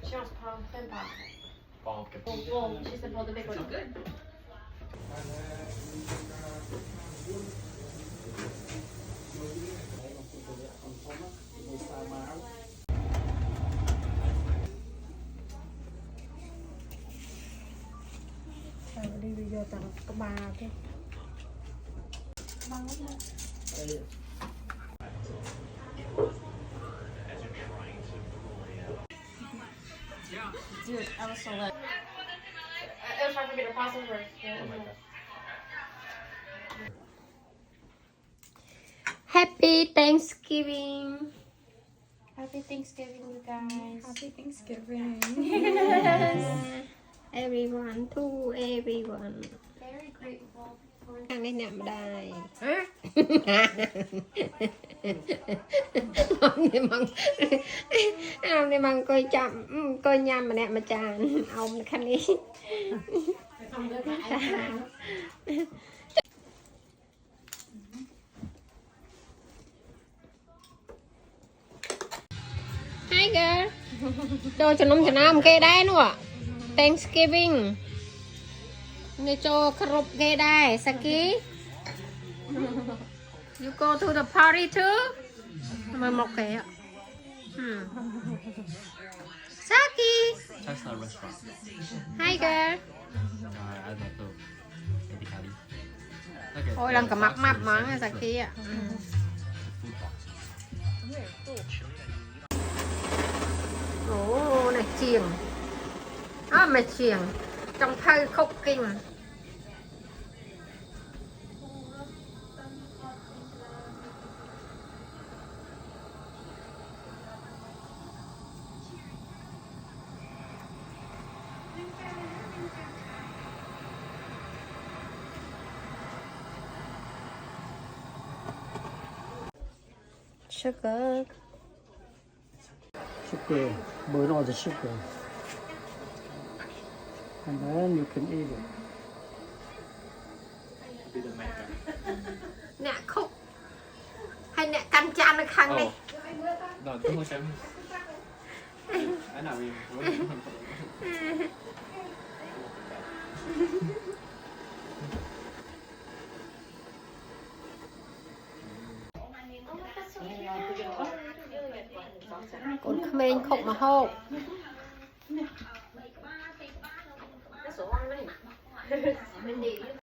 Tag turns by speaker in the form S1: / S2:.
S1: She wants palm, then palm.
S2: Palm.
S1: Well, she said, well, the big one. Good.
S3: Đi bây giờ tao có ba chứ.
S1: Dude, I was so lit. It was hard for me to process words.
S4: Happy Thanksgiving.
S1: Happy Thanksgiving, you guys.
S3: Happy Thanksgiving.
S4: Everyone to everyone.
S1: Very grateful for
S4: ทางนี้เนี่ยไม่ได้เอาในมังกอยจับกอยยำมาเนี่ยมาจานเอาคันนี้ Hi girl โดนจะนมจะน้ำเกได้นู่ะ Thanksgiving ในโจครบเกได้สกี You go to the party too ทำไมหมกเกอ่ะสกี
S2: That's not a restaurant.
S4: Hi girl
S2: I don't know. Ethically.
S4: โอ้ยลังกับมักมับมั้งสกีอ่ะ
S2: Food box.
S4: โอ้น่ะเชียงไม่เชียงจงไทยคบกิ้งsugar
S5: Sugar, burn all the sugar. And then you can eat it.
S4: เนี่ยคุกให้เนี่ยกันจานในครั้งนี้
S2: No, don't watch them. I know we.
S4: คนเขมรขบมาโฮก
S1: That's a long name.